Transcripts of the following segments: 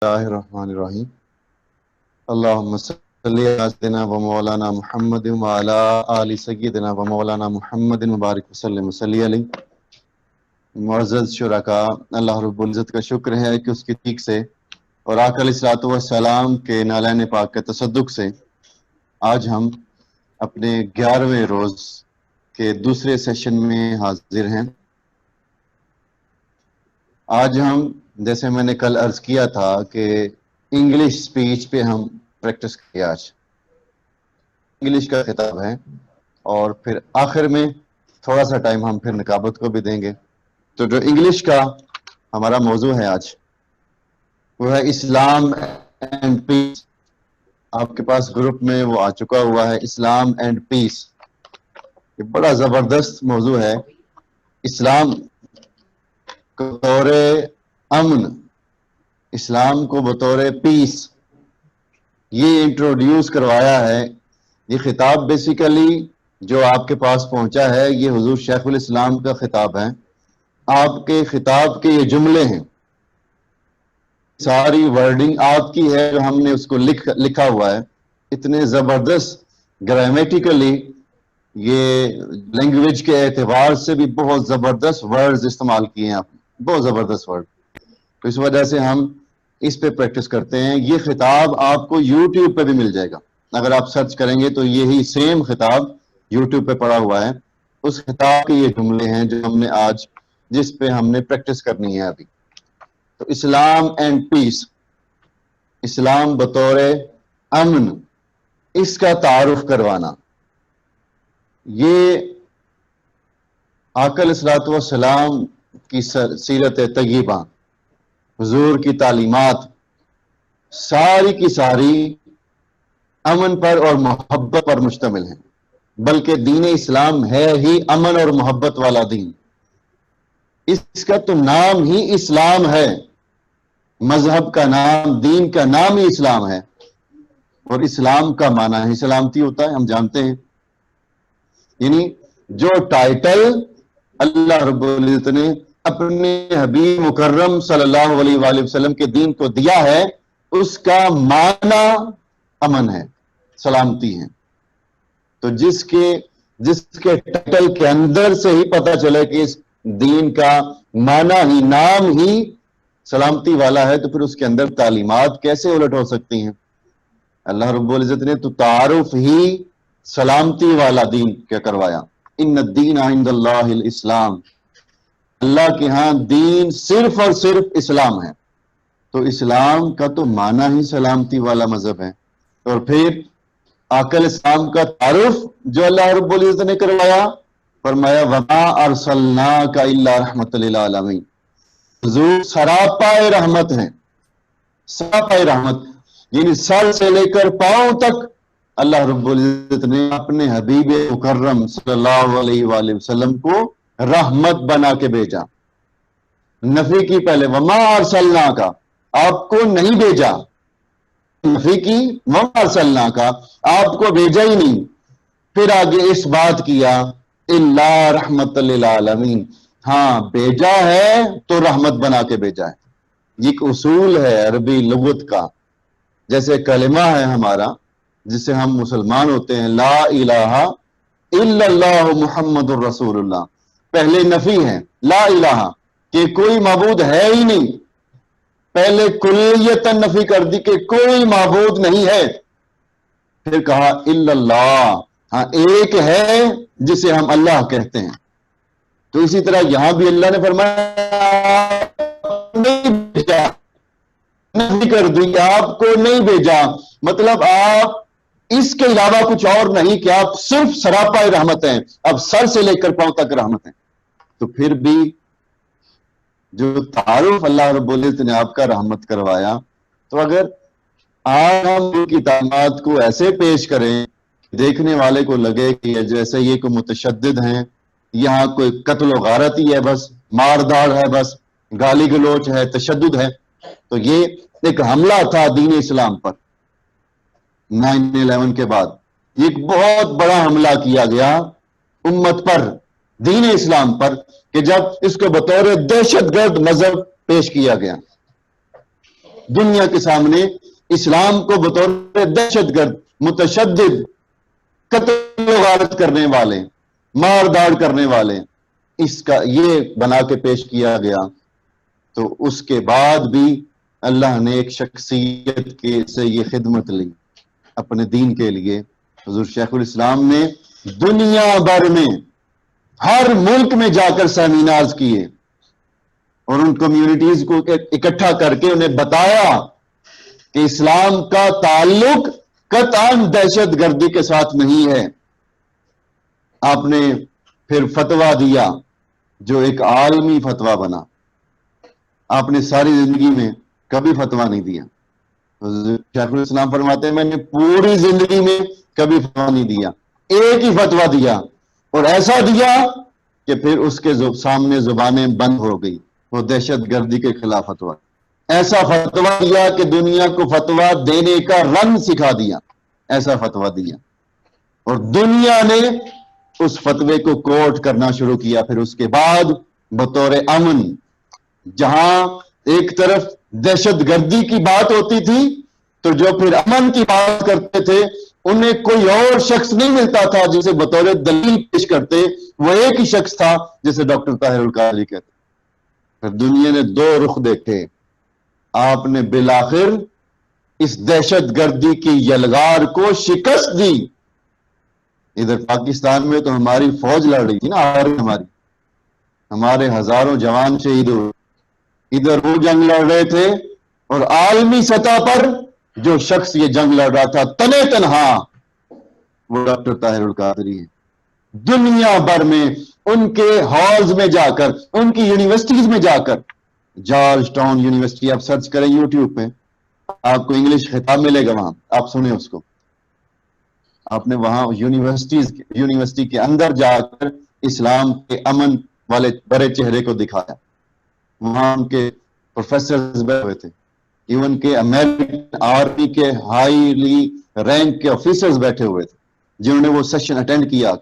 اللہ الرحمن الرحیم اللہم صلی علی سیدنا و مولانا محمد وعلی آل سیدنا و مولانا محمد مبارک وسلم صلی علیہ۔ معزز شرکاء، اللہ رب العزت کا شکر ہے کہ اس کی ٹھیک سے اور آقا علیہ الصلوۃ والسلام کے نالین پاک کے تصدق سے آج ہم اپنے 11ویں روز کے دوسرے سیشن میں حاضر ہیں۔ آج ہم، جیسے میں نے کل عرض کیا تھا کہ انگلش سپیچ پہ ہم پریکٹس کیا، آج انگلش کا خطاب ہے اور پھر آخر میں تھوڑا سا ٹائم ہم پھر نکابت کو بھی دیں گے۔ تو جو انگلش کا ہمارا موضوع ہے آج وہ ہے اسلام اینڈ پیس۔ آپ کے پاس گروپ میں وہ آ چکا ہوا ہے، اسلام اینڈ پیس۔ یہ بڑا زبردست موضوع ہے۔ اسلام کو بطور امن، اسلام کو بطور پیس یہ انٹروڈیوس کروایا ہے۔ یہ خطاب بیسیکلی جو آپ کے پاس پہنچا ہے یہ حضور شیخ الاسلام کا خطاب ہے۔ آپ کے خطاب کے یہ جملے ہیں، ساری ورڈنگ آپ کی ہے جو ہم نے اس کو لکھا ہوا ہے۔ اتنے زبردست گرامیٹیکلی، یہ لینگویج کے اعتبار سے بھی بہت زبردست ورڈز استعمال کیے ہیں آپ نے، بہت زبردست ورڈ۔ تو اس وجہ سے ہم اس پہ پریکٹس کرتے ہیں۔ یہ خطاب آپ کو یوٹیوب پہ بھی مل جائے گا، اگر آپ سرچ کریں گے تو یہی سیم خطاب یوٹیوب پہ پڑا ہوا ہے۔ اس خطاب کے یہ جملے ہیں جو ہم نے آج، جس پہ ہم نے پریکٹس کرنی ہے ابھی۔ تو اسلام اینڈ پیس، اسلام بطور امن، اس کا تعارف کروانا، یہ آقا علیہ الصلوۃ والسلام کی سیرت طیبہ، حضور کی تعلیمات ساری کی ساری امن پر اور محبت پر مشتمل ہیں، بلکہ دین اسلام ہے ہی امن اور محبت والا دین۔ اس کا تو نام ہی اسلام ہے، مذہب کا نام، دین کا نام ہی اسلام ہے، اور اسلام کا معنی ہی سلامتی ہوتا ہے، ہم جانتے ہیں۔ یعنی جو ٹائٹل اللہ رب العزت نے اپنے حبیب مکرم صلی اللہ علیہ وآلہ وسلم کے دین کو دیا ہے، اس کا معنی امن ہے، سلامتی ہے۔ تو جس کے ٹائٹل کے اندر سے ہی پتہ چلے کہ اس دین کا معنی ہی، نام ہی سلامتی والا ہے، تو پھر اس کے اندر تعلیمات کیسے الٹ ہو سکتی ہیں؟ اللہ رب العزت نے تو تعارف ہی سلامتی والا دین کیا کروایا۔ ان الدین عند اللہ الاسلام، اللہ کے ہاں دین صرف اور صرف اسلام ہے۔ تو اسلام کا تو معنی ہی سلامتی والا مذہب ہے۔ اور پھر آقا علیہ السلام کا تعارف جو اللہ رب العزت نے کروایا، فرمایا وما ارسلناک الا رحمۃ للعالمین، حضور سراپائے رحمت ہیں، سراپائے رحمت، یعنی سر سے لے کر پاؤں تک اللہ رب العزت نے اپنے حبیب مکرم صلی اللہ علیہ وآلہ وسلم کو رحمت بنا کے بھیجا۔ نفی کی پہلے وما ارسلناک، آپ کو نہیں بھیجا، نفی کی وما ارسلناک، آپ کو بھیجا ہی نہیں۔ پھر آگے اس بات کیا الا رحمت للعالمین، ہاں بھیجا ہے تو رحمت بنا کے بھیجا ہے۔ یہ ایک اصول ہے عربی لغت کا۔ جیسے کلمہ ہے ہمارا جس سے ہم مسلمان ہوتے ہیں، لا الہ الا اللہ محمد الرسول اللہ، پہلے نفی ہے لا الہ کہ کوئی معبود ہے ہی نہیں، پہلے کلیتاً نفی کر دی کہ کوئی معبود نہیں ہے، پھر کہا الا اللہ، ہاں ایک ہے جسے ہم اللہ کہتے ہیں۔ تو اسی طرح یہاں بھی اللہ نے فرمایا نہیں بھیجا، نہیں کر دی، آپ کو نہیں بھیجا، مطلب آپ اس کے علاوہ کچھ اور نہیں کہ آپ صرف سراپائے رحمت ہیں، اب سر سے لے کر پاؤں تک رحمت ہیں۔ تو پھر بھی جو تعارف اللہ رب العزت نے آپ کا رحمت کروایا، تو اگر آج ہم ان کی تعلیمات کو ایسے پیش کریں دیکھنے والے کو لگے کہ جیسے یہ کوئی متشدد ہیں، یہاں کوئی قتل و غارت ہی ہے، بس مارداڑ ہے، بس گالی گلوچ ہے، تشدد ہے، تو یہ ایک حملہ تھا دین اسلام پر 9/11 کے بعد۔ یہ ایک بہت بڑا حملہ کیا گیا امت پر، دین اسلام پر، کہ جب اس کو بطور دہشت گرد مذہب پیش کیا گیا۔ دنیا کے سامنے اسلام کو بطور دہشت گرد، متشدد، قتل و غارت کرنے والے، مار داڑ کرنے والے، اس کا یہ بنا کے پیش کیا گیا. تو اس کے بعد بھی اللہ نے ایک شخصیت کے سے یہ خدمت لی اپنے دین کے لیے. حضور شیخ الاسلام نے دنیا بھر میں ہر ملک میں جا کر سیمینارز کیے اور ان کمیونٹیز کو اکٹھا کر کے انہیں بتایا کہ اسلام کا تعلق قطعاً دہشت گردی کے ساتھ نہیں ہے. آپ نے پھر فتویٰ دیا جو ایک عالمی فتویٰ بنا. آپ نے ساری زندگی میں کبھی فتویٰ نہیں دیا. شیخ الاسلام فرماتے ہیں میں نے پوری زندگی میں کبھی فتویٰ نہیں دیا، ایک ہی فتویٰ دیا اور ایسا دیا کہ پھر اس کے سامنے زبانیں بند ہو گئی. وہ دہشت گردی کے خلاف فتویٰ، ایسا فتویٰ دیا کہ دنیا کو فتویٰ دینے کا رنگ سکھا دیا. ایسا فتویٰ دیا اور دنیا نے اس فتوے کو کوٹ کرنا شروع کیا. پھر اس کے بعد بطور امن، جہاں ایک طرف دہشت گردی کی بات ہوتی تھی تو جو پھر امن کی بات کرتے تھے انہیں کوئی اور شخص نہیں ملتا تھا جسے بطور دلیل پیش کرتے. وہ ایک ہی شخص تھا جسے ڈاکٹر طاہر القادری کہتے. پھر دنیا نے دو رخ دیکھے. آپ نے بالآخر اس دہشت گردی کی یلغار کو شکست دی. ادھر پاکستان میں تو ہماری فوج لڑ رہی تھی نا، ہمارے ہزاروں جوان شہید ہوئے. ادھر وہ جنگ لڑ رہے تھے اور عالمی سطح پر جو شخص یہ جنگ لڑ رہا تھا تنے تنہا، وہ ڈاکٹر طاہر القادری ہے. دنیا بھر میں ان کے ہالز میں جا کر، ان کی یونیورسٹیز میں جا کر، جارج ٹاؤن یونیورسٹی آپ سرچ کریں یوٹیوب پہ، آپ کو انگلش خطاب ملے گا، وہاں آپ سنیں اس کو. آپ نے وہاں یونیورسٹی کے اندر جا کر اسلام کے امن والے بڑے چہرے کو دکھایا. وہاں ان کے پروفیسرز بیٹھے ہوئے تھے، ایون کہ امریکن آرمی کے ہائیلی رینک کے آفیسرز بیٹھے ہوئے تھے جنہوں نے وہ سیشن اٹینڈ کیا.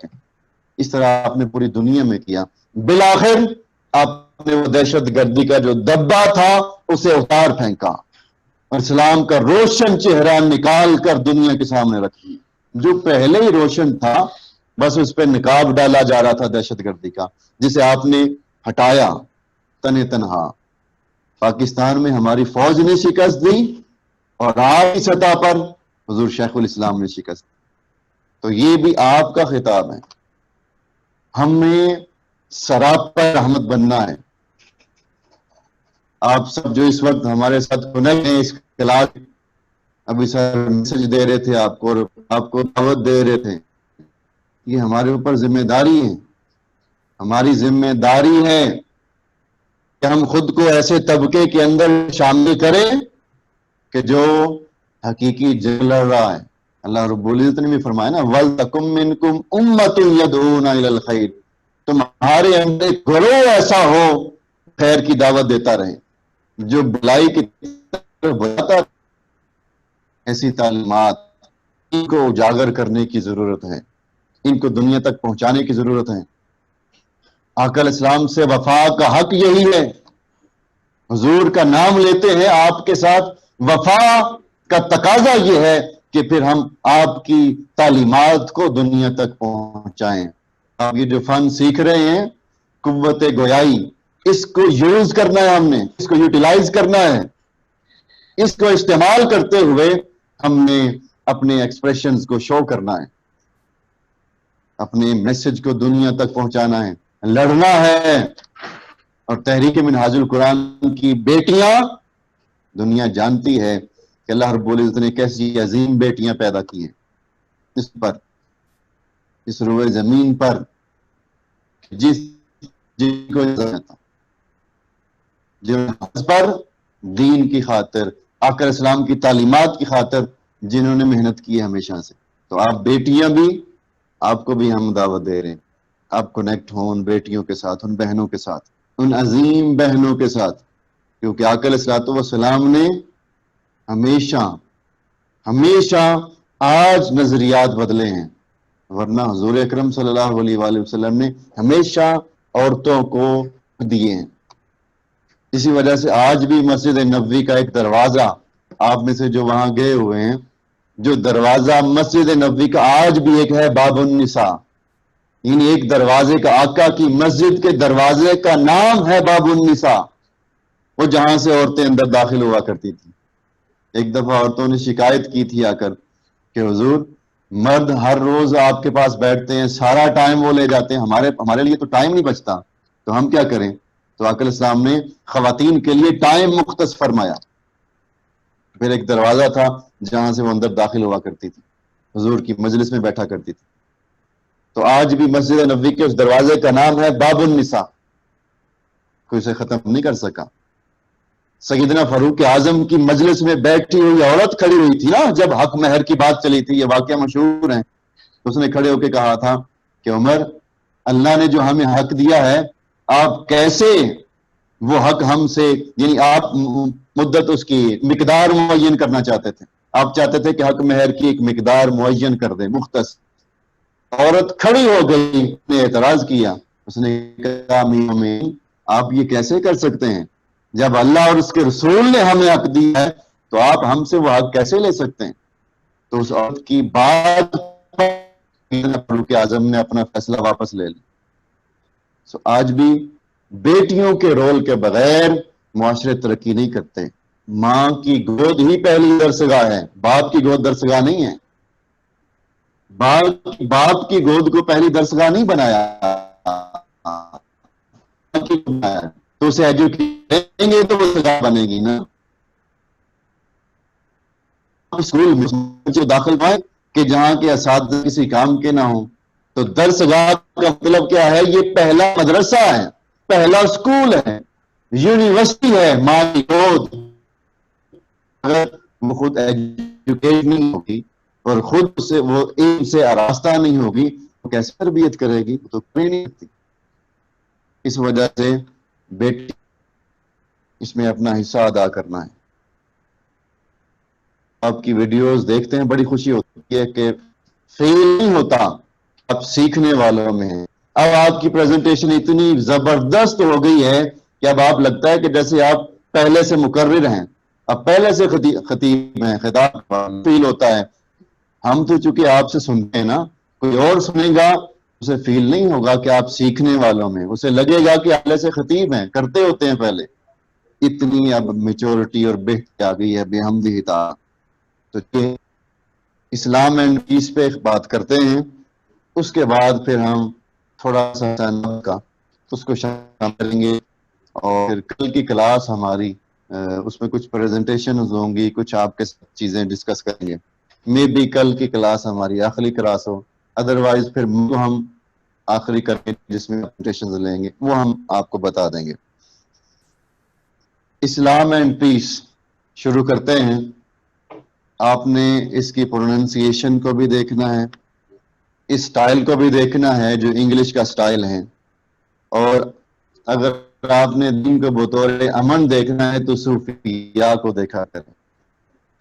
اس طرح آپ نے پوری دنیا میں کیا. بالآخر آپ نے وہ دہشت گردی کا جو دبا تھا اسے اتار پھینکا اور اسلام کا روشن چہرہ نکال کر دنیا کے سامنے رکھ دیا. جو پہلے ہی روشن تھا بس اس پہ نقاب ڈالا جا رہا تھا دہشت گردی کا، جسے آپ نے ہٹایا تنے تنہا. پاکستان میں ہماری فوج نے شکست دی اور عالمی سطح پر حضور شیخ الاسلام نے شکست دی. تو یہ بھی آپ کا خطاب ہے. ہمیں سراپا رحمت بننا ہے. آپ سب جو اس وقت ہمارے ساتھ کنیکٹ ہیں اس کلاس، ابھی سر میسج دے رہے تھے آپ کو اور آپ کو دعوت دے رہے تھے، یہ ہمارے اوپر ذمہ داری ہے. ہماری ذمہ داری ہے کہ ہم خود کو ایسے طبقے کے اندر شامل کریں کہ جو حقیقی جنگ لڑ رہا ہے. اللہ رب العزت نے بھی فرمایا نا وَلْتَكُمْ مِنْكُمْ أُمَّةٌ يَدْعُونَ إِلَى الْخَيْرِ، تمہارے اندر ایک گروہ ایسا ہو خیر کی دعوت دیتا رہے، جو بلائی کی طرف بلاتا رہے. ایسی تعلیمات ان کو اجاگر کرنے کی ضرورت ہے، ان کو دنیا تک پہنچانے کی ضرورت ہے. آقا علیہ السلام سے وفا کا حق یہی ہے. حضور کا نام لیتے ہیں، آپ کے ساتھ وفا کا تقاضا یہ ہے کہ پھر ہم آپ کی تعلیمات کو دنیا تک پہنچائیں. آپ یہ جو فن سیکھ رہے ہیں قوت گویائی، اس کو یوز کرنا ہے، ہم نے اس کو یوٹیلائز کرنا ہے. اس کو استعمال کرتے ہوئے ہم نے اپنے ایکسپریشنز کو شو کرنا ہے، اپنے میسج کو دنیا تک پہنچانا ہے، لڑنا ہے. اور تحریک منہاج القرآن کی بیٹیاں، دنیا جانتی ہے کہ اللہ رب العزت نے کیسی عظیم بیٹیاں پیدا کی ہیں اس پر، اس روئے زمین پر، جن کو پر دین کی خاطر، آقا علیہ السلام کی تعلیمات کی خاطر جنہوں نے محنت کی ہے ہمیشہ سے. تو آپ بیٹیاں بھی، آپ کو بھی ہم دعوت دے رہے ہیں، آپ کنیکٹ ہوں ان بیٹیوں کے ساتھ، ان بہنوں کے ساتھ، ان عظیم بہنوں کے ساتھ. کیونکہ آقا علیہ السلام نے ہمیشہ آج نظریات بدلے ہیں، ورنہ حضور اکرم صلی اللہ علیہ وآلہ وسلم نے ہمیشہ عورتوں کو دیے ہیں. اسی وجہ سے آج بھی مسجد نبوی کا ایک دروازہ، آپ میں سے جو وہاں گئے ہوئے ہیں، جو دروازہ مسجد نبوی کا آج بھی ایک ہے باب النساء، یعنی ایک دروازے کا، آقا کی مسجد کے دروازے کا نام ہے باب النساء، وہ جہاں سے عورتیں اندر داخل ہوا کرتی تھی۔ ایک دفعہ عورتوں نے شکایت کی تھی آ کر کہ حضور مرد ہر روز آپ کے پاس بیٹھتے ہیں، سارا ٹائم وہ لے جاتے ہیں، ہمارے لیے تو ٹائم نہیں بچتا، تو ہم کیا کریں؟ تو آقا علیہ السلام نے خواتین کے لیے ٹائم مختص فرمایا، پھر ایک دروازہ تھا جہاں سے وہ اندر داخل ہوا کرتی تھی، حضور کی مجلس میں بیٹھا کرتی تھی۔ تو آج بھی مسجد نبوی کے اس دروازے کا نام ہے باب النساء، کوئی اسے ختم نہیں کر سکا۔ سیدنا فاروق اعظم کی مجلس میں بیٹھی ہوئی عورت کھڑی ہوئی تھی نا، جب حق مہر کی بات چلی تھی، یہ واقعہ مشہور ہے، اس نے کھڑے ہو کے کہا تھا کہ عمر، اللہ نے جو ہمیں حق دیا ہے، آپ کیسے وہ حق ہم سے، یعنی آپ مدت اس کی مقدار معین کرنا چاہتے تھے، آپ چاہتے تھے کہ حق مہر کی ایک مقدار معین کر دیں مختص۔ عورت کھڑی ہو گئی، نے اعتراض کیا، اس نے کہا آپ یہ کیسے کر سکتے ہیں؟ جب اللہ اور اس کے رسول نے ہمیں حق دیا ہے تو آپ ہم سے وہ حق کیسے لے سکتے ہیں؟ تو اس عورت کی بات فاروق اعظم نے اپنا فیصلہ واپس لے لیا۔ سو آج بھی بیٹیوں کے رول کے بغیر معاشرے ترقی نہیں کرتے۔ ماں کی گود ہی پہلی درسگاہ ہے، باپ کی گود درسگاہ نہیں ہے۔ باپ کی گود کو پہلی درسگاہ نہیں بنایا، تو اسے ایجوکیٹ کریں گے تو وہ درسگاہ بنے گی نا۔ اسکول میں داخل پائیں کہ جہاں کے اساتذہ کسی کام کے نہ ہوں، تو درسگاہ کا مطلب کیا ہے؟ یہ پہلا مدرسہ ہے، پہلا اسکول ہے، یونیورسٹی ہے ماں کی گود۔ اگر وہ خود ایجوکیٹ نہیں ہوگی اور خود سے وہ علم سے آراستہ نہیں ہوگی تو کیسے تربیت کرے گی؟ تو کوئی نہیں کرتی۔ اس وجہ سے بیٹی اس میں اپنا حصہ ادا کرنا ہے۔ آپ کی ویڈیوز دیکھتے ہیں، بڑی خوشی ہوتی ہے کہ فیل نہیں ہوتا، آپ سیکھنے والوں میں ہیں۔ اب آپ کی پریزنٹیشن اتنی زبردست ہو گئی ہے کہ اب آپ لگتا ہے کہ جیسے آپ پہلے سے مقرر ہیں، اب پہلے سے خطیب ہیں، خطاب فیل ہوتا ہے۔ ہم تو چونکہ آپ سے سنتے ہیں نا، کوئی اور سنے گا اسے فیل نہیں ہوگا کہ آپ سیکھنے والوں میں، اسے لگے گا کہ پہلے سے خطیب ہیں، کرتے ہوتے ہیں پہلے۔ اتنی اب میچورٹی اور بہتری آ گئی ہے بے حمدی اطاعت۔ تو اسلام اینڈ پیس پہ ایک بات کرتے ہیں، اس کے بعد پھر ہم تھوڑا سا کا اس کو شامل کریں گے، اور پھر کل کی کلاس ہماری اس میں کچھ پریزنٹیشنز ہوں گی، کچھ آپ کے ساتھ چیزیں ڈسکس کریں گے۔ مے بی کل کی کلاس ہماری آخری کلاس ہو، ادروائز پھر ہم آخری کریں جس میں پریزنٹیشنز لیں گے، وہ ہم آپ کو بتا دیں گے۔ اسلام اینڈ پیس شروع کرتے ہیں۔ آپ نے اس کی پروننسیشن کو بھی دیکھنا ہے، اس سٹائل کو بھی دیکھنا ہے جو انگلش کا سٹائل ہے، اور اگر آپ نے دین کو بطور امن دیکھنا ہے تو صوفیاء کو دیکھا کریں،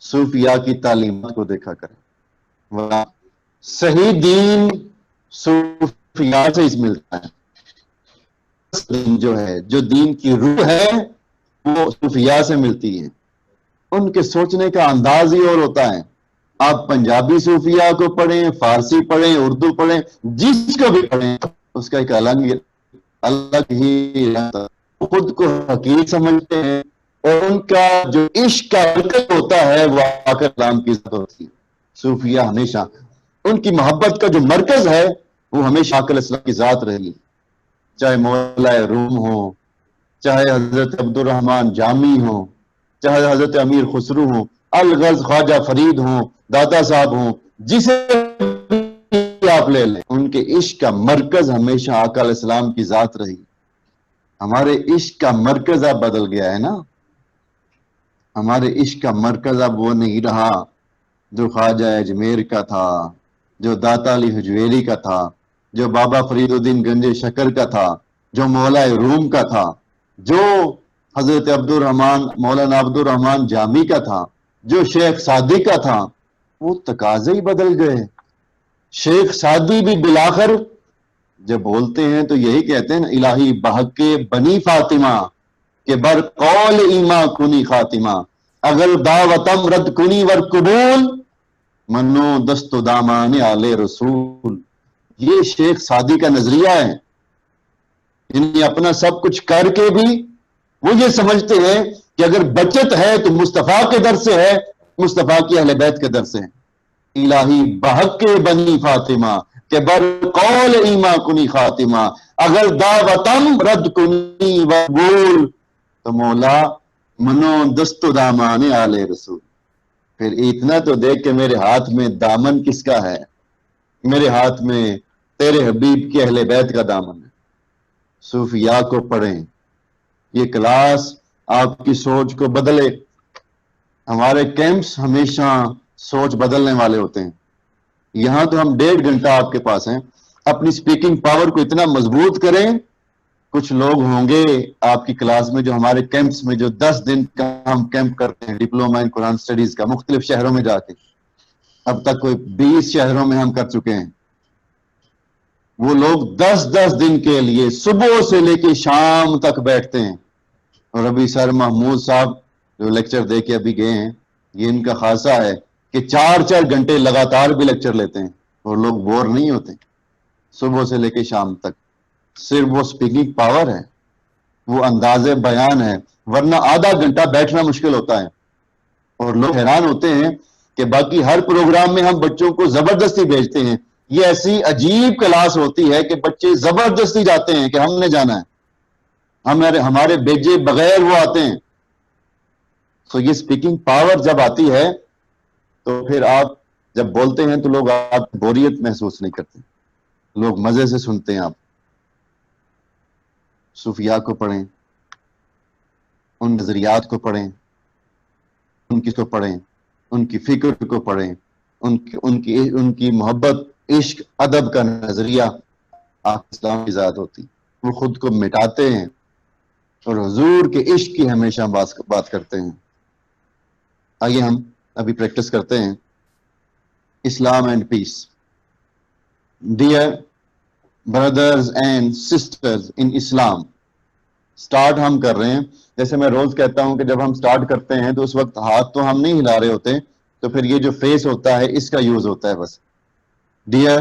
صوفیاء کی تعلیمات کو دیکھا کریں۔ صحیح دین صوفیاء سے ہی ملتا ہے، جو ہے جو دین کی روح ہے وہ صوفیاء سے ملتی ہے۔ ان کے سوچنے کا انداز ہی اور ہوتا ہے۔ آپ پنجابی صوفیاء کو پڑھیں، فارسی پڑھیں، اردو پڑھیں، جس کو بھی پڑھیں، اس کا ایک الگ ہی خود کو حقیر سمجھتے ہیں، اور ان کا جو عشق کا مرکز ہوتا ہے وہ آقا اسلام کی ذات ہوتی ہے۔ صوفیاء ہمیشہ ان کی محبت کا جو مرکز ہے وہ ہمیشہ آقا اسلام کی ذات رہی، چاہے مولا روم ہو، چاہے حضرت عبدالرحمن جامی ہو، چاہے حضرت امیر خسرو ہوں، الغرض خواجہ فرید ہوں، داتا صاحب ہوں، جسے آپ لے لیں، ان کے عشق کا مرکز ہمیشہ آقا علیہ السلام کی ذات رہی۔ ہمارے عشق کا مرکز اب بدل گیا ہے نا، ہمارے عشق کا مرکز اب وہ نہیں رہا جو خواجہ اجمیر کا تھا، جو داتا علی حجویری کا تھا، جو بابا فرید الدین گنج شکر کا تھا، جو مولا روم کا تھا، جو حضرت مولانا عبدالرحمن جامی کا تھا، جو شیخ سعدی کا تھا۔ وہ تقاضے ہی بدل گئے۔ شیخ سعدی بھی بالآخر جب بولتے ہیں تو یہی کہتے ہیں نا، الہی بحق بنی فاطمہ کہ بر قول ایما کنی خاتمہ اگر دعوتم رد کنی ور قبول منو دست و دامان آل رسول. یہ شیخ سعدی کا نظریہ ہے. یعنی اپنا سب کچھ کر کے بھی وہ یہ سمجھتے ہیں کہ اگر بچت ہے تو مصطفیٰ کے در سے ہے, مصطفیٰ کی اہل بیت کے در سے ہے. الہی بحق بنی فاطمہ کہ بر قول ایما کنی خاتمہ اگر دعوتم رد کنی وقبول تو مولا منو دست و دامان آل رسول. پھر اتنا تو دیکھ کہ میرے ہاتھ میں دامن کس کا ہے, میرے ہاتھ میں تیرے حبیب کی اہل بیت کا دامن ہے. صوفیاء کو پڑھیں, یہ کلاس آپ کی سوچ کو بدلے. ہمارے کیمپس ہمیشہ سوچ بدلنے والے ہوتے ہیں. یہاں تو ہم 1.5 گھنٹہ آپ کے پاس ہیں, اپنی سپیکنگ پاور کو اتنا مضبوط کریں. کچھ لوگ ہوں گے آپ کی کلاس میں جو ہمارے کیمپس میں جو 10 دن کا ہم کیمپ کرتے ہیں ڈپلومہ ان قرآن سٹڈیز کا, مختلف شہروں میں جا کے, اب تک کوئی 20 شہروں میں ہم کر چکے ہیں. وہ لوگ 10 دن کے لیے صبح سے لے کے شام تک بیٹھتے ہیں. اور ابھی سر محمود صاحب جو لیکچر دے کے ابھی گئے ہیں, یہ ان کا خاصہ ہے کہ 4 گھنٹے لگاتار بھی لیکچر لیتے ہیں اور لوگ بور نہیں ہوتے صبح سے لے کے شام تک. صرف وہ سپیکنگ پاور ہے, وہ انداز بیان ہے, ورنہ آدھا گھنٹہ بیٹھنا مشکل ہوتا ہے. اور لوگ حیران ہوتے ہیں کہ باقی ہر پروگرام میں ہم بچوں کو زبردستی بھیجتے ہیں. یہ ایسی عجیب کلاس ہوتی ہے کہ بچے زبردستی جاتے ہیں کہ ہم نے جانا ہے, ہمارے بھیجے بغیر وہ آتے ہیں. سو یہ سپیکنگ پاور جب آتی ہے تو پھر آپ جب بولتے ہیں تو لوگ آپ بوریت محسوس نہیں کرتے, لوگ مزے سے سنتے ہیں. آپ صوفیاء کو پڑھیں, ان نظریات کو پڑھیں, ان کی پڑھیں, ان کی فکر کو پڑھیں, ان کی محبت, عشق, ادب کا نظریہ آپ اسلام کی ذات ہوتی. وہ خود کو مٹاتے ہیں اور حضور کے عشق کی ہمیشہ بات کرتے ہیں. آئیے ہم ابھی پریکٹس کرتے ہیں Islam and peace. Dear brothers and sisters in Islam, start ہم کر رہے ہیں. جیسے میں روز کہتا ہوں کہ جب ہم سٹارٹ کرتے ہیں تو اس وقت ہاتھ تو ہم نہیں ہلا رہے ہوتے, تو پھر یہ جو فیس ہوتا ہے اس کا یوز ہوتا ہے بس. Dear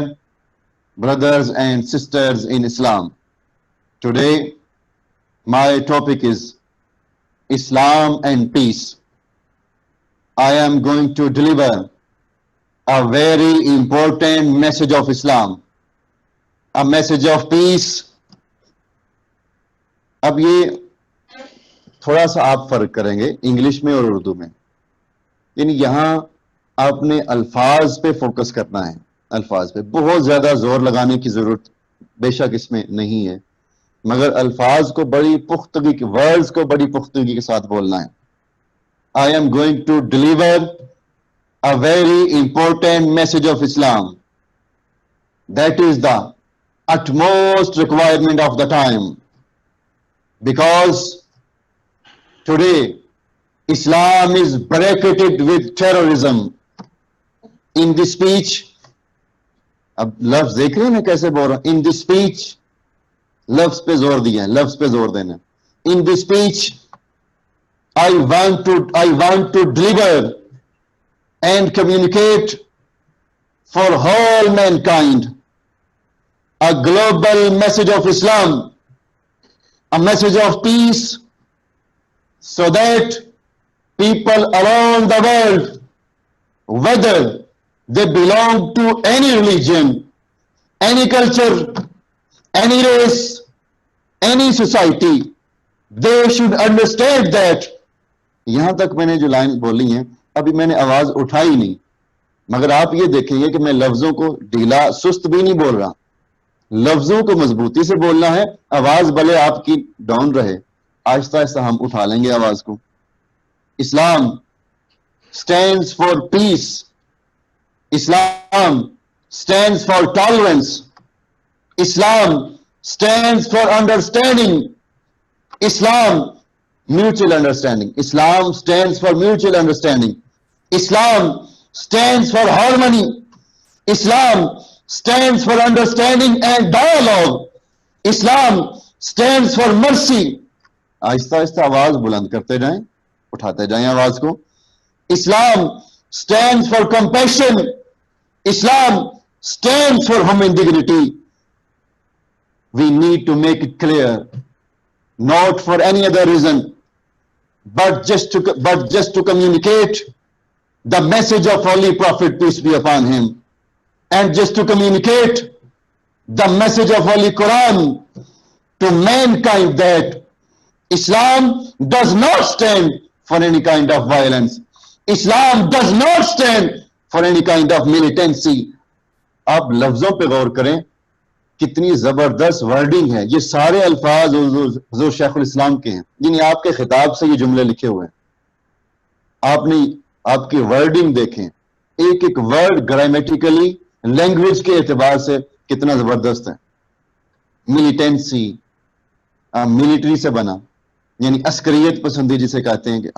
brothers and sisters in Islam, today my topic is Islam and peace. I am going to deliver a very important message of Islam, a message of peace. اب یہ تھوڑا سا آپ فرق کریں گے انگلش میں اور اردو میں. یعنی یہاں آپ نے الفاظ پہ فوکس کرنا ہے, الفاظ پہ بہت زیادہ زور لگانے کی ضرورت بے شک اس میں نہیں ہے, مگر الفاظ کو بڑی پختگی, ورڈز کو بڑی پختگی کے ساتھ بولنا ہے. I am going to deliver a very important message of Islam. That is the utmost requirement of the time. Because today Islam is bracketed with terrorism. In this speech, اب لفظ دیکھ رہے ہیں میں کیسے بول رہا ہوں, ان دس اسپیچ, لفظ پہ زور دیا ہے, لفظ پہ زور دینا. ان دس speech I want to deliver and communicate for all mankind a global message of Islam, a message of peace, so that people around the world, whether they belong to any religion, any culture, any race, any society, they should understand that. یہاں تک میں نے جو line بولی ہیں ابھی میں نے آواز اٹھائی نہیں, مگر آپ یہ دیکھیں گے کہ میں لفظوں کو ڈھیلا سست بھی نہیں بول رہا, لفظوں کو مضبوطی سے بولنا ہے. آواز بھلے آپ کی ڈاؤن رہے, آہستہ آہستہ ہم اٹھا لیں گے آواز کو. اسلام stands for peace. Islam stands for tolerance. Islam stands for understanding. Islam mutual understanding. Islam stands for mutual understanding. Islam stands for harmony. Islam stands for understanding and dialogue. Islam stands for mercy. آہستہ آہستہ آواز بلند کرتے جائیں, اٹھاتے جائیں آواز کو. اسلام stands for compassion. Islam stands for human dignity. We need to make it clear, not for any other reason, but just to communicate the message of Holy Prophet, peace be upon him, and just to communicate the message of Holy Quran to mankind, that Islam does not stand for any kind of violence. Islam does not stand for any kind of militancy. آپ لفظوں پہ غور کریں, کتنی زبردست wording ہے. یہ سارے الفاظ حضور شیخ الاسلام کے ہیں, یعنی آپ کے خطاب سے یہ جملے لکھے ہوئے ہیں. آپ کی ورڈنگ دیکھیں, ایک ایک ورڈ گرامیٹیکلی لینگویج کے اعتبار سے کتنا زبردست ہے. ملیٹنسی, ملٹری سے بنا, یعنی عسکریت پسندی جسے کہتے ہیں, کہ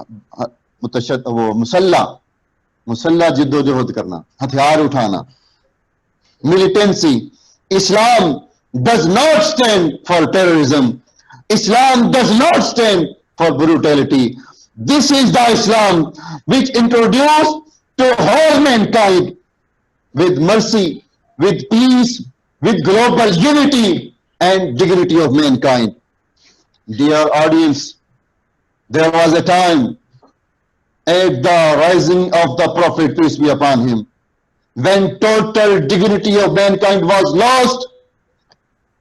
وہ مسلح جد و جہد کرنا, ہتھیار اٹھانا, militancy. Islam does not stand for terrorism. Islam does not stand for brutality. This is the Islam which introduced to whole mankind with mercy, with peace, with global unity and dignity of mankind. Dear audience, there was a time at the rising of the Prophet, peace be upon him, when total dignity of mankind was lost,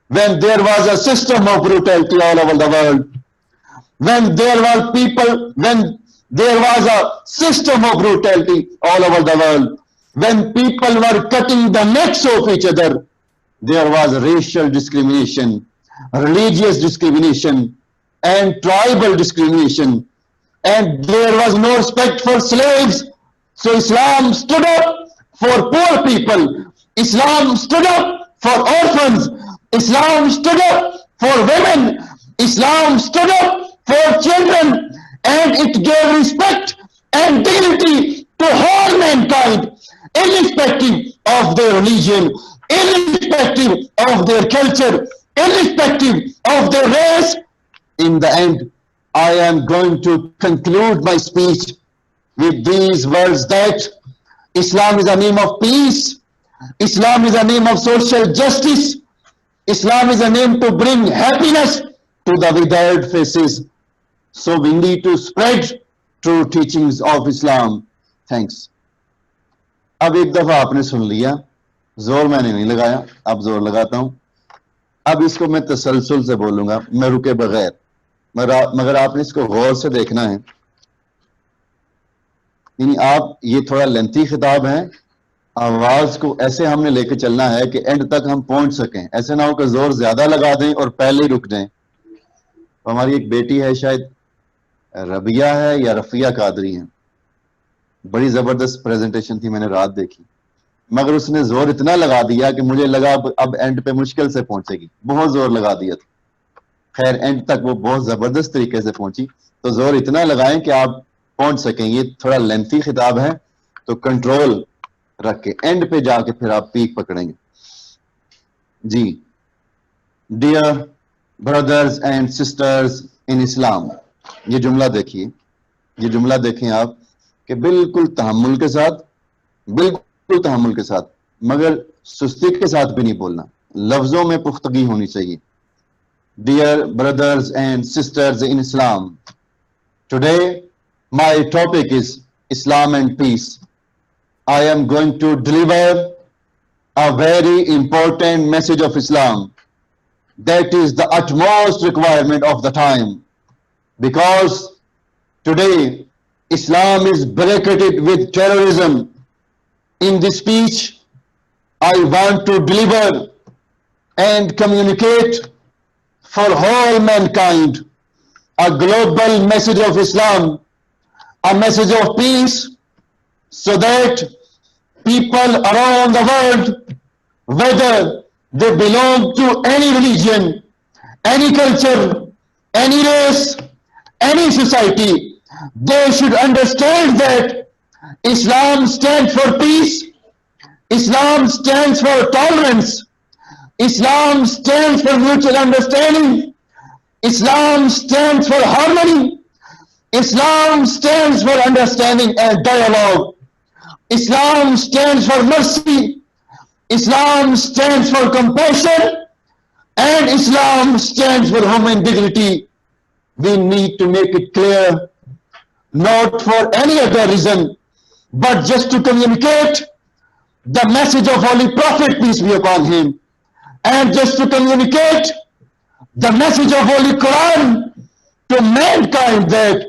when there was a system of brutality all over the world, when there was a system of brutality all over the world, when people were cutting the necks of each other, there was racial discrimination, religious discrimination, and tribal discrimination, and there was no respect for slaves. So Islam stood up for poor people. Islam stood up for orphans. Islam stood up for women. Islam stood up for children, and it gave respect and dignity to whole mankind, irrespective of their religion, irrespective of their culture, irrespective of their race. In the end, I am going to conclude my speech with these words, that Islam is a name of peace. Islam is a name of social justice. Islam is a name to bring happiness to the withered faces. So we need to spread true teachings of Islam. Thanks. اب ایک دفعہ آپ نے سن لیا, زور میں نے نہیں لگایا, اب زور لگاتا ہوں. اب اس کو میں تسلسل سے بولوں گا, میں رکے بغیر, مگر آپ نے اس کو غور سے دیکھنا ہے. یعنی آپ, یہ تھوڑا لینتھی خطاب ہے, آواز کو ایسے ہم نے لے کے چلنا ہے کہ اینڈ تک ہم پہنچ سکیں. ایسے نہ ہو کہ زور زیادہ لگا دیں اور پہلے ہی رک جائیں. ہماری ایک بیٹی ہے, شاید ربیہ ہے یا رفیہ قادری ہیں, بڑی زبردست پریزنٹیشن تھی, میں نے رات دیکھی, مگر اس نے زور اتنا لگا دیا کہ مجھے لگا اب اینڈ پہ مشکل سے پہنچے گی. بہت زور لگا دیا تھا. خیر اینڈ تک وہ بہت زبردست طریقے سے پہنچی. تو زور اتنا لگائیں کہ آپ پہنچ سکیں. یہ تھوڑا لینتھی خطاب ہے, تو کنٹرول رکھ کے اینڈ پہ جا کے پھر آپ پیک پکڑیں گے. جی, dear brothers and sisters in اسلام, یہ جملہ دیکھیے, یہ جملہ دیکھیں آپ, کہ بالکل تحمل کے ساتھ, بالکل تحمل کے ساتھ, مگر سستی کے ساتھ بھی نہیں بولنا, لفظوں میں پختگی ہونی چاہیے. Dear brothers and sisters in Islam, today my topic is Islam and peace. I am going to deliver a very important message of Islam that is the utmost requirement of the time, because today Islam is bracketed with terrorism. In this speech, I want to deliver and communicate for whole mankind a global message of Islam, a message of peace, so that people around the world, whether they belong to any religion, any culture, any race, any society, they should understand that Islam stands for peace, Islam stands for tolerance, Islam stands for mutual understanding, Islam stands for harmony. Islam stands for understanding and dialogue. Islam stands for mercy. Islam stands for compassion. And Islam stands for human dignity. We need to make it clear, not for any other reason, but just to communicate the message of Holy Prophet, peace be upon him, and just to communicate the message of Holy Quran to mankind that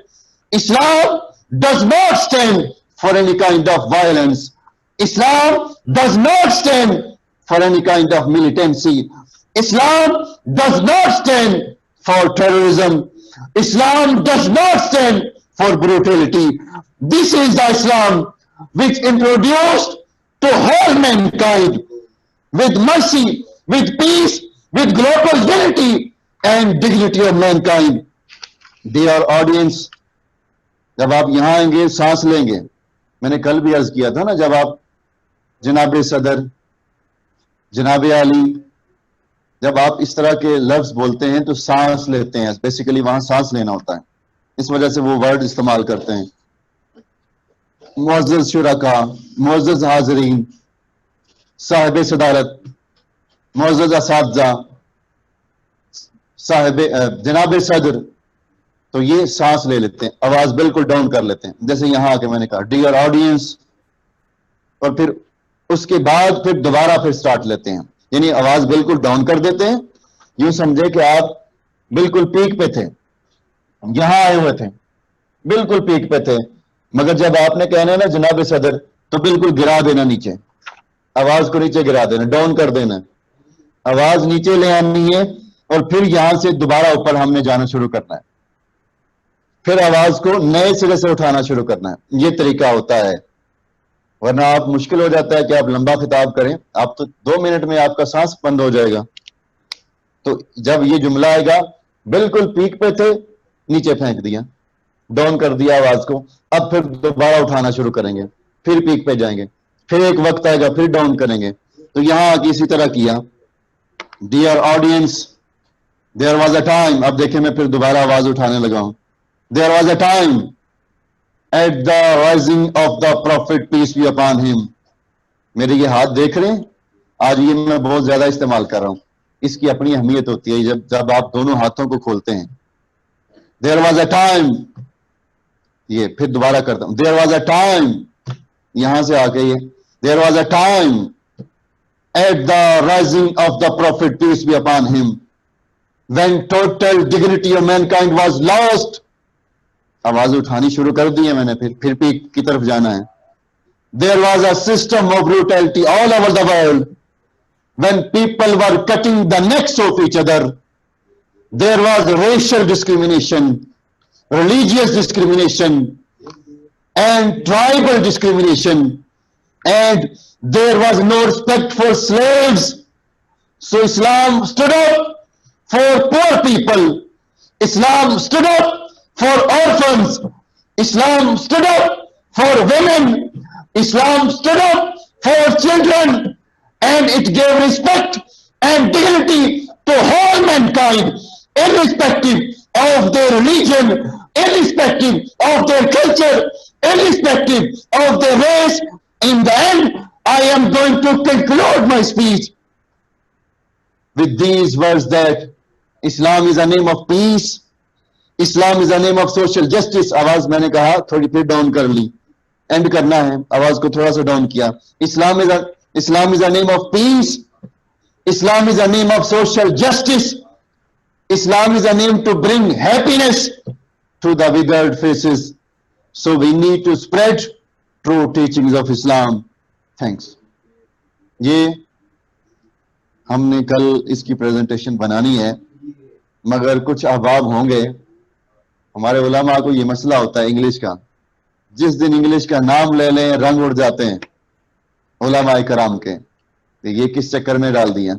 Islam does not stand for any kind of violence. Islam does not stand for any kind of militancy. Islam does not stand for terrorism. Islam does not stand for brutality. This is the Islam which introduced to whole mankind with mercy, with peace, with global unity and dignity of mankind. Dear audience, جب آپ یہاں آئیں گے سانس لیں گے, میں نے کل بھی عرض کیا تھا نا, جب آپ جناب صدر, جناب علی, جب آپ اس طرح کے لفظ بولتے ہیں تو سانس لیتے ہیں, بیسیکلی وہاں سانس لینا ہوتا ہے, اس وجہ سے وہ ورڈ استعمال کرتے ہیں. معزز شرکا, معزز حاضرین, صاحب صدارت, معزز اساتذہ, صاحب جناب صدر, تو یہ سانس لے لیتے ہیں, آواز بالکل ڈاؤن کر لیتے ہیں, جیسے یہاں آ کے میں نے کہا ڈیئر آڈینس, اور پھر اس کے بعد پھر دوبارہ پھر سٹارٹ لیتے ہیں, یعنی آواز بالکل ڈاؤن کر دیتے ہیں, یوں سمجھے کہ آپ بالکل پیک پہ تھے, یہاں آئے ہوئے تھے, بالکل پیک پہ تھے, مگر جب آپ نے کہنا ہے نا جناب صدر, تو بالکل گرا دینا نیچے, آواز کو نیچے گرا دینا, ڈاؤن کر دینا, آواز نیچے لے آنی ہے, اور پھر یہاں سے دوبارہ اوپر ہم نے جانا شروع کرنا ہے, پھر آواز کو نئے سرے سے اٹھانا شروع کرنا ہے. یہ طریقہ ہوتا ہے, ورنہ آپ مشکل ہو جاتا ہے کہ آپ لمبا خطاب کریں, آپ تو 2 منٹ میں آپ کا سانس بند ہو جائے گا. تو جب یہ جملہ آئے گا, بالکل پیک پہ تھے, نیچے پھینک دیا, ڈاؤن کر دیا آواز کو, اب پھر دوبارہ اٹھانا شروع کریں گے, پھر پیک پہ جائیں گے, پھر ایک وقت آئے گا پھر ڈاؤن کریں گے. تو یہاں اسی طرح کیا. Dear audience, there was a time, اب دیکھیں میں پھر دوبارہ آواز اٹھانے لگا ہوں. There was a time at the rising of the Prophet, peace be upon him. میرے یہ ہاتھ دیکھ رہے ہیں, آج یہ میں بہت زیادہ استعمال کر رہا ہوں, اس کی اپنی اہمیت ہوتی ہے جب آپ دونوں ہاتھوں کو کھولتے ہیں. There was a time, یہ پھر دوبارہ کرتا ہوں. There was a time, یہاں سے آ کے یہ There was a time at the rising of the Prophet, peace be upon him, when total dignity of mankind was lost. آواز اٹھانی شروع کر دی ہے میں نے, پھر پیک کی طرف جانا ہے. There was a system of brutality all over the world when people were cutting the necks of each other. There was racial discrimination, religious discrimination, and tribal discrimination, and there was no respect for slaves. So Islam stood up for poor people. Islam stood up for orphans. Islam stood up for women. Islam stood up for children, and it gave respect and dignity to whole mankind, irrespective of their religion, irrespective of their culture, irrespective of their race. In the end, I am going to conclude my speech with these words that Islam is a name of peace. Islam is a name of social justice. آواز میں نے کہا تھوڑی پھر down کر لی, and کرنا ہے, آواز کو تھوڑا سا ڈاؤن کیا. Islam is a name of peace. Islam is a name of social justice. Islam is a name to bring happiness to the withered faces. So we need to spread true teachings of Islam. Thanks. یہ ہم نے کل اس کی presentation بنانی ہے, مگر کچھ احباب ہوں گے, ہمارے علماء کو یہ مسئلہ ہوتا ہے انگلش کا, جس دن انگلش کا نام لے لیں رنگ اڑ جاتے ہیں علماء کرام کے. یہ کس چکر میں ڈال دیا,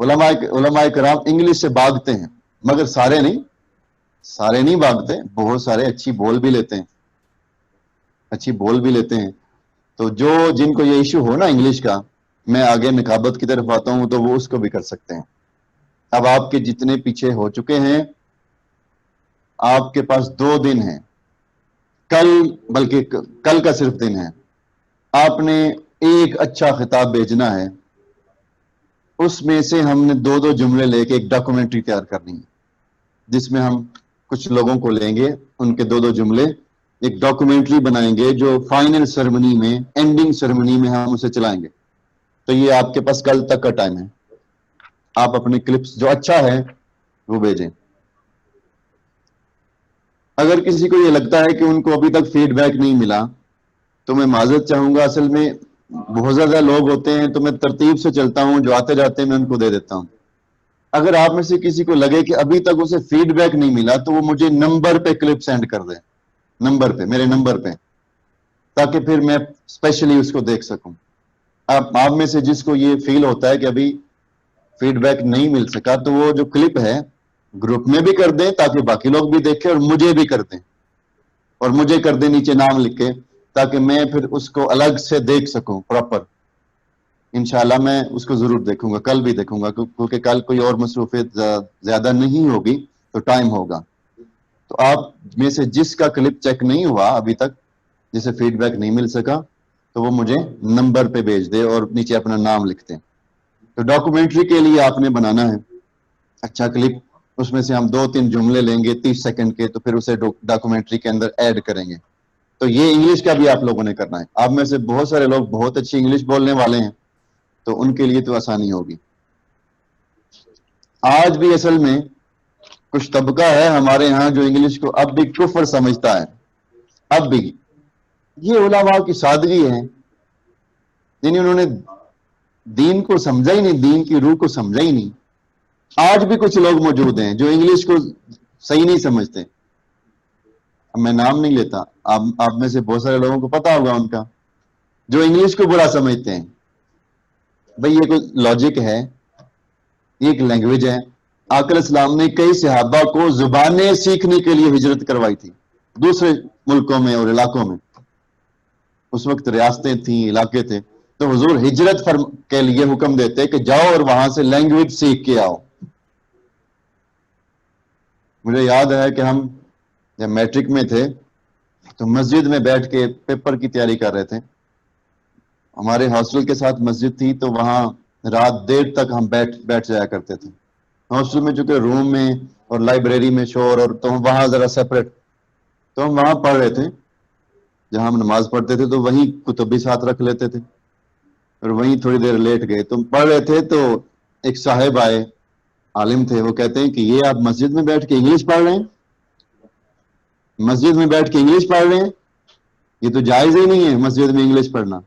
علماء کرام انگلش سے بھاگتے ہیں, مگر سارے نہیں بھاگتے, بہت سارے اچھی بول بھی لیتے ہیں. تو جن کو یہ ایشو ہو نا انگلش کا, میں آگے نقابت کی طرف آتا ہوں تو وہ اس کو بھی کر سکتے ہیں. اب آپ کے جتنے پیچھے ہو چکے ہیں، آپ کے پاس 2 دن ہیں، بلکہ کل کا صرف دن ہے، آپ نے ایک اچھا خطاب بھیجنا ہے، اس میں سے ہم نے 2 جملے لے کے ایک ڈاکومنٹری تیار کرنی ہے، جس میں ہم کچھ لوگوں کو لیں گے، ان کے 2 جملے، ایک ڈاکومنٹری بنائیں گے جو فائنل سرمنی میں، اینڈنگ سرمنی میں ہم اسے چلائیں گے۔ تو یہ آپ کے پاس کل تک کا ٹائم ہے، آپ اپنے کلپس جو اچھا ہے وہ بھیجیں۔ اگر کسی کو یہ لگتا ہے کہ ان کو ابھی تک فیڈ بیک نہیں ملا تو میں معذرت چاہوں گا، اصل میں بہت زیادہ لوگ ہوتے ہیں تو میں ترتیب سے چلتا ہوں، جو آتے جاتے ہیں میں ان کو دے دیتا ہوں۔ اگر آپ میں سے کسی کو لگے کہ ابھی تک اسے فیڈ بیک نہیں ملا تو وہ مجھے نمبر پہ کلپ سینڈ کر دیں، نمبر پہ، میرے نمبر پہ، تاکہ پھر میں اسپیشلی اس کو دیکھ سکوں۔ آپ میں سے جس کو یہ فیل ہوتا ہے کہ ابھی فیڈ بیک نہیں مل سکا تو وہ جو کلپ ہے گروپ میں بھی کر دیں تاکہ باقی لوگ بھی دیکھیں، اور مجھے بھی کر دیں، اور مجھے کر دیں نیچے نام لکھ کے، تاکہ میں پھر اس کو الگ سے دیکھ سکوں پراپر۔ انشاءاللہ میں اس کو ضرور دیکھوں گا، کل بھی دیکھوں گا، کیونکہ کل کوئی اور مصروفیت زیادہ نہیں ہوگی تو ٹائم ہوگا۔ تو آپ میں سے جس کا کلپ چیک نہیں ہوا ابھی تک، جسے فیڈ بیک نہیں مل سکا، تو وہ مجھے نمبر پہ بھیج دے اور نیچے اپنا نام لکھتے ہیں۔ تو ڈاکومنٹری کے لیے آپ نے بنانا ہے اچھا کلپ، اس میں سے ہم 2-3 جملے لیں گے 30 سیکنڈ کے، تو پھر اسے ڈاکومنٹری کے اندر ایڈ کریں گے۔ تو یہ انگلش کا بھی آپ لوگوں نے کرنا ہے۔ آپ میں سے بہت سارے لوگ بہت اچھی انگلش بولنے والے ہیں، تو ان کے لیے تو آسانی ہوگی۔ آج بھی اصل میں کچھ طبقہ ہے ہمارے ہاں جو انگلش کو اب بھی کفر سمجھتا ہے، اب بھی۔ یہ علماء کی سادگی ہے، یعنی انہوں نے دین کو سمجھا ہی نہیں، دین کی روح کو سمجھا ہی نہیں۔ آج بھی کچھ لوگ موجود ہیں جو انگلش کو صحیح نہیں سمجھتے۔ اب میں نام نہیں لیتا، آپ میں سے بہت سارے لوگوں کو پتا ہوگا ان کا، جو انگلش کو برا سمجھتے ہیں۔ بھئی یہ کوئی لاجک ہے، یہ ایک لینگویج ہے۔ آقا اسلام نے کئی صحابہ کو زبانیں سیکھنے کے لیے ہجرت کروائی تھی دوسرے ملکوں میں اور علاقوں میں۔ اس وقت ریاستیں تھیں، علاقے تھے، تو حضور ہجرت کے لیے حکم دیتے کہ جاؤ اور وہاں سے لینگویج سیکھ کے آؤ۔ مجھے یاد ہے کہ ہم جب میٹرک میں تھے تو مسجد میں بیٹھ کے پیپر کی تیاری کر رہے تھے۔ ہمارے ہاسٹل کے ساتھ مسجد تھی، تو وہاں رات دیر تک ہم بیٹھ جایا کرتے تھے۔ ہاسٹل میں چونکہ روم میں اور لائبریری میں شور، اور تو وہاں ذرا سیپریٹ، تو ہم وہاں پڑھ رہے تھے۔ جہاں ہم نماز پڑھتے تھے تو وہیں کتب بھی ساتھ رکھ لیتے تھے، اور وہیں تھوڑی دیر لیٹ گئے۔ تو پڑھ رہے تھے تو ایک صاحب آئے، عالم تھے، وہ کہتے ہیں کہ یہ آپ مسجد میں بیٹھ کے انگلش پڑھ رہے ہیں، مسجد میں بیٹھ کے انگلش پڑھ رہے ہیں، یہ تو جائز ہی نہیں ہے مسجد میں انگلش پڑھنا۔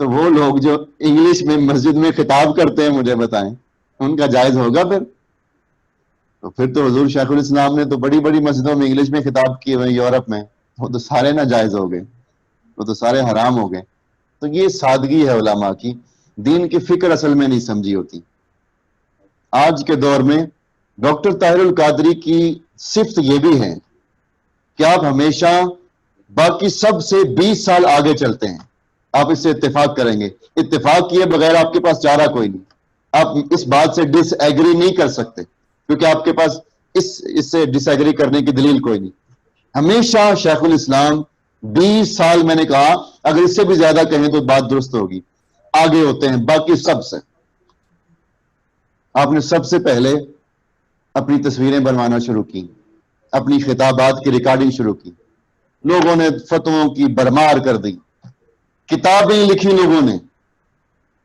تو وہ لوگ جو انگلش میں مسجد میں خطاب کرتے ہیں، مجھے بتائیں ان کا جائز ہوگا پھر؟ تو پھر تو حضور شیخ الاسلام نے تو بڑی بڑی مسجدوں میں انگلش میں خطاب کیے ہوئے یورپ میں، وہ تو سارے ناجائز ہو گئے، وہ تو سارے حرام ہو گئے۔ تو یہ سادگی ہے علماء کی، دین کی فکر اصل میں نہیں سمجھی ہوتی۔ آج کے دور میں ڈاکٹر طاہر القادری کی صفت یہ بھی ہے کہ آپ ہمیشہ باقی سب سے 20 سال آگے چلتے ہیں۔ آپ اس سے اتفاق کریں گے، اتفاق کیے بغیر آپ کے پاس چارہ کوئی نہیں۔ آپ اس بات سے ڈس ایگری نہیں کر سکتے، کیونکہ آپ کے پاس اس سے ڈس ایگری کرنے کی دلیل کوئی نہیں۔ ہمیشہ شیخ الاسلام 20 سال، میں نے کہا اگر اس سے بھی زیادہ کہیں تو بات درست ہوگی، آگے ہوتے ہیں باقی سب سے۔ آپ نے سب سے پہلے اپنی تصویریں بنوانا شروع کی، اپنی خطابات کی ریکارڈنگ شروع کی، لوگوں نے فتووں کی برمار کر دی، کتابیں لکھی لوگوں نے۔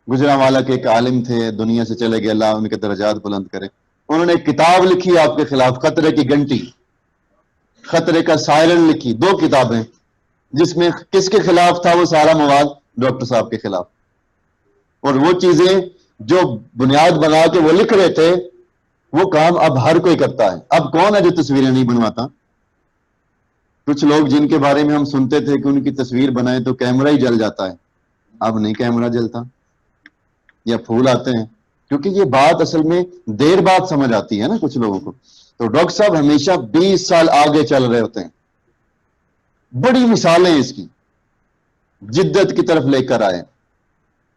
گجرانوالا کے ایک عالم تھے، دنیا سے چلے گئے، اللہ ان کے درجات بلند کرے، انہوں نے ایک کتاب لکھی آپ کے خلاف، خطرے کی گھنٹی، خطرے کا سائرن لکھی، 2 کتابیں، جس میں کس کے خلاف تھا وہ سارا مواد؟ ڈاکٹر صاحب کے خلاف۔ اور وہ چیزیں جو بنیاد بنا کے وہ لکھ رہے تھے، وہ کام اب ہر کوئی کرتا ہے۔ اب کون ہے جو تصویریں نہیں بنواتا؟ کچھ لوگ جن کے بارے میں ہم سنتے تھے کہ ان کی تصویر بنائے تو کیمرہ ہی جل جاتا ہے، اب نہیں کیمرہ جلتا، یا پھول آتے ہیں، کیونکہ یہ بات اصل میں دیر بعد سمجھ آتی ہے نا کچھ لوگوں کو۔ تو ڈاکٹر صاحب ہمیشہ 20 سال آگے چل رہے ہوتے ہیں۔ بڑی مثالیں اس کی، جدت کی طرف لے کر آئے،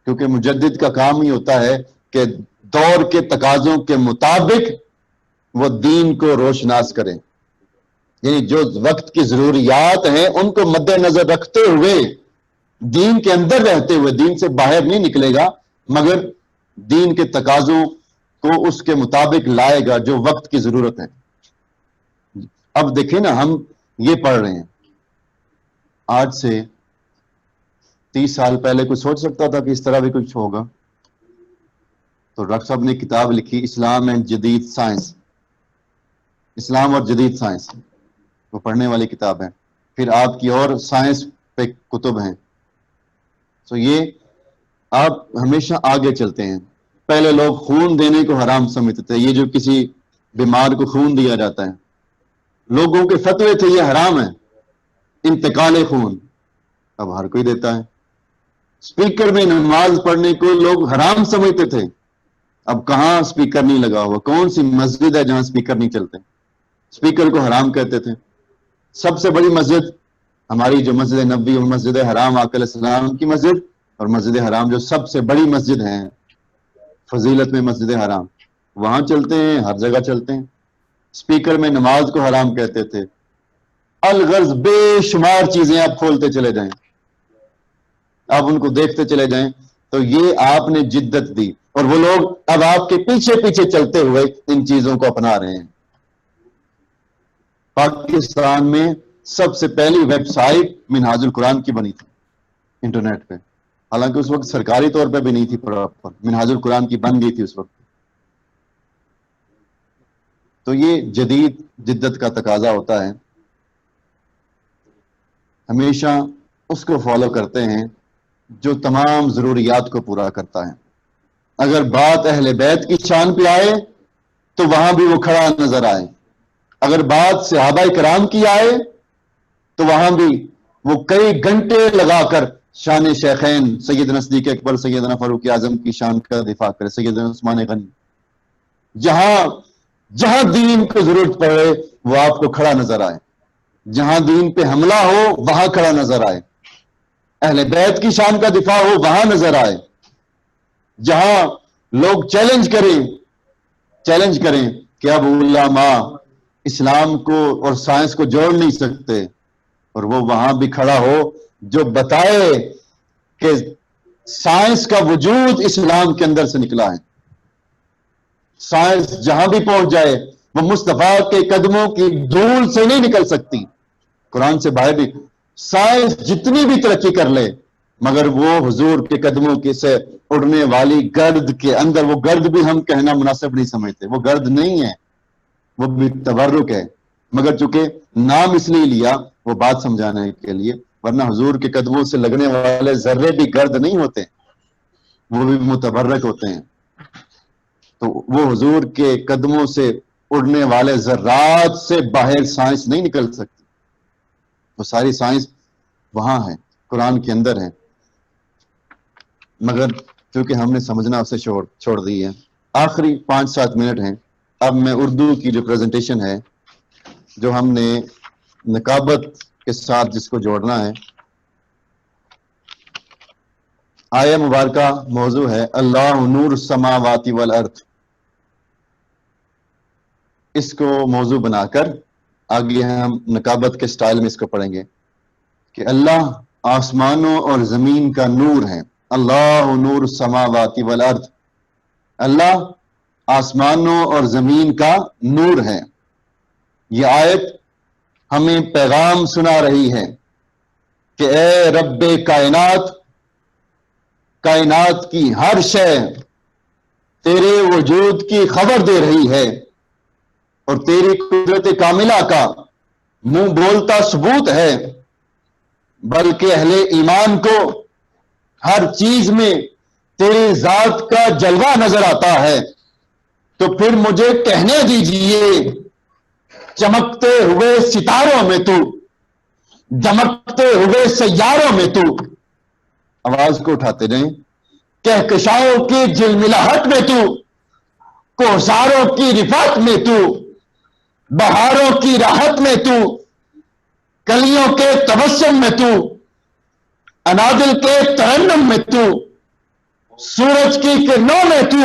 کیونکہ مجدد کا کام ہی ہوتا ہے کہ دور کے تقاضوں کے مطابق وہ دین کو روشناس کریں، یعنی جو وقت کی ضروریات ہیں ان کو مد نظر رکھتے ہوئے، دین کے اندر رہتے ہوئے، دین سے باہر نہیں نکلے گا مگر دین کے تقاضوں کو اس کے مطابق لائے گا جو وقت کی ضرورت ہے۔ اب دیکھیں نا، ہم یہ پڑھ رہے ہیں، آج سے 30 سال پہلے کوئی سوچ سکتا تھا کہ اس طرح بھی کچھ ہوگا؟ تو ڈاکٹر صاحب نے کتاب لکھی، اسلام اینڈ جدید سائنس، اسلام اور جدید سائنس، وہ پڑھنے والی کتاب ہے۔ پھر آپ کی اور سائنس پہ کتب ہیں۔ تو یہ آپ ہمیشہ آگے چلتے ہیں۔ پہلے لوگ خون دینے کو حرام سمجھتے تھے، یہ جو کسی بیمار کو خون دیا جاتا ہے، لوگوں کے فتوے تھے یہ حرام ہے، انتقال خون، اب ہر کوئی دیتا ہے۔ اسپیکر میں نماز پڑھنے کو لوگ حرام سمجھتے تھے، اب کہاں اسپیکر نہیں لگا ہوا؟ کون سی مسجد ہے جہاں اسپیکر نہیں چلتے؟ اسپیکر کو حرام کہتے تھے۔ سب سے بڑی مسجد ہماری جو مسجد نبوی اور مسجد حرام آقا علیہ السلام کی مسجد، اور مسجد حرام جو سب سے بڑی مسجد ہے فضیلت میں مسجد حرام، وہاں چلتے ہیں، ہر جگہ چلتے ہیں۔ اسپیکر میں نماز کو حرام کہتے تھے۔ الغرض بے شمار چیزیں آپ کھولتے چلے جائیں، آپ ان کو دیکھتے چلے جائیں، تو یہ آپ نے جدت دی، اور وہ لوگ اب آپ کے پیچھے پیچھے چلتے ہوئے ان چیزوں کو اپنا رہے ہیں۔ پاکستان میں سب سے پہلی ویب سائٹ منہاج القرآن کی بنی تھی انٹرنیٹ پہ، حالانکہ اس وقت سرکاری طور پہ بھی نہیں تھی پراپر، منہاج القرآن کی بن گئی تھی اس وقت۔ تو یہ جدید جدت کا تقاضا ہوتا ہے، ہمیشہ اس کو فالو کرتے ہیں جو تمام ضروریات کو پورا کرتا ہے۔ اگر بات اہل بیت کی شان پہ آئے تو وہاں بھی وہ کھڑا نظر آئے، اگر بات صحابہ کرام کی آئے تو وہاں بھی وہ کئی گھنٹے لگا کر شان شیخین سیدنا صدیق اکبر، سیدنا فاروق اعظم کی شان کا دفاع کرے، سیدنا عثمان غنی، جہاں دین کو ضرورت پڑے وہ آپ کو کھڑا نظر آئے، جہاں دین پہ حملہ ہو وہاں کھڑا نظر آئے، اہل بیت کی شان کا دفاع ہو وہاں نظر آئے، جہاں لوگ چیلنج کریں کہ اب علماء اسلام کو اور سائنس کو جوڑ نہیں سکتے، اور وہ وہاں بھی کھڑا ہو جو بتائے کہ سائنس کا وجود اسلام کے اندر سے نکلا ہے۔ سائنس جہاں بھی پہنچ جائے وہ مصطفیٰ کے قدموں کی دھول سے نہیں نکل سکتی، قرآن سے باہر بھی۔ سائنس جتنی بھی ترقی کر لے مگر وہ حضور کے قدموں کے سے اڑنے والی گرد کے اندر، وہ گرد بھی ہم کہنا مناسب نہیں سمجھتے، وہ گرد نہیں ہے، وہ بھی تبرک ہے، مگر چونکہ نام اس لیے لیا وہ بات سمجھانے کے لیے، ورنہ حضور کے قدموں سے لگنے والے ذرے بھی گرد نہیں ہوتے، وہ بھی متبرک ہوتے ہیں۔ تو وہ حضور کے قدموں سے اڑنے والے ذرات سے باہر سائنس نہیں نکل سکتی، وہ ساری سائنس وہاں ہے، قرآن کے اندر ہے، مگر کیونکہ ہم نے سمجھنا اسے چھوڑ دی ہے۔ آخری 5-7 منٹ ہیں، اب میں اردو کی جو پریزنٹیشن ہے، جو ہم نے نقابت کے ساتھ جس کو جوڑنا ہے، آیہ مبارکہ موضوع ہے اللہ نور السماوات والارض، اس کو موضوع بنا کر آگے ہم نقابت کے سٹائل میں اس کو پڑھیں گے کہ اللہ آسمانوں اور زمین کا نور ہے، اللہ نور السماوات والارض، اللہ آسمانوں اور زمین کا نور ہے۔ یہ آیت ہمیں پیغام سنا رہی ہے کہ اے رب کائنات، کائنات کی ہر شے تیرے وجود کی خبر دے رہی ہے، اور تیری قدرت کاملہ کا منہ بولتا ثبوت ہے، بلکہ اہل ایمان کو ہر چیز میں تیری ذات کا جلوہ نظر آتا ہے۔ تو پھر مجھے کہنے دیجئے، چمکتے ہوئے ستاروں میں تو، دمکتے ہوئے سیاروں میں تو، آواز کو اٹھاتے رہیں، کہکشاؤں کی جلملاہٹ میں تو، کوثاروں کی رفعت میں تو، بہاروں کی راحت میں تو، کلیوں کے تبسم میں تو، انادل کے ترنم میں تو، سورج کی کرنوں میں تو،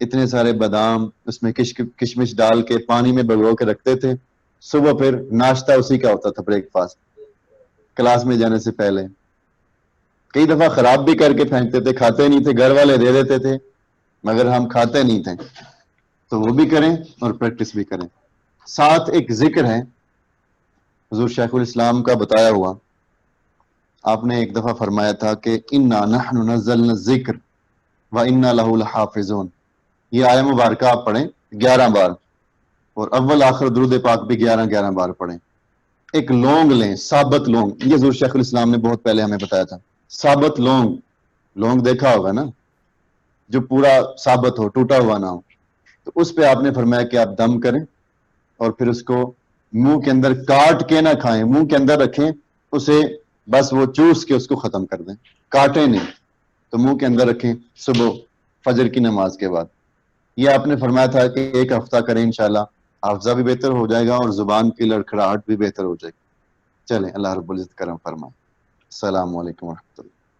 اتنے سارے بادام اس میں کشمش ڈال کے پانی میں بھگو کے رکھتے تھے، صبح پھر ناشتہ اسی کا ہوتا تھا، بریک فاسٹ کلاس میں جانے سے پہلے. کئی دفعہ خراب بھی کر کے پھینکتے تھے، کھاتے نہیں تھے، گھر والے دے دیتے تھے مگر ہم کھاتے نہیں تھے. تو وہ بھی کریں اور پریکٹس بھی کریں. ساتھ ایک ذکر ہے حضور شیخ الاسلام کا بتایا ہوا. آپ نے ایک دفعہ فرمایا تھا کہ انا نحن نزلنا الذکر وانا لہ لحافظون. یہ آیہ مبارکہ آپ پڑھیں 11 بار، اور اول آخر درود پاک بھی 11 بار پڑھیں. ایک لونگ لیں، ثابت لونگ، یہ حضور شیخ الاسلام نے بہت پہلے ہمیں بتایا تھا. ثابت لونگ دیکھا ہوگا نا، جو پورا ثابت ہو، ٹوٹا ہوا نہ ہو. تو اس پہ آپ نے فرمایا کہ آپ دم کریں اور پھر اس کو منہ کے اندر کاٹ کے نہ کھائیں، منہ کے اندر رکھیں اسے، بس وہ چوس کے اس کو ختم کر دیں، کاٹیں نہیں. تو منہ کے اندر رکھیں صبح فجر کی نماز کے بعد. یہ آپ نے فرمایا تھا کہ ایک ہفتہ کریں، انشاءاللہ حافظہ بھی بہتر ہو جائے گا اور زبان کی لڑکھڑاہٹ بھی بہتر ہو جائے گی. چلیں، اللہ رب العزت کرم فرمائے. السلام علیکم ورحمۃ اللہ.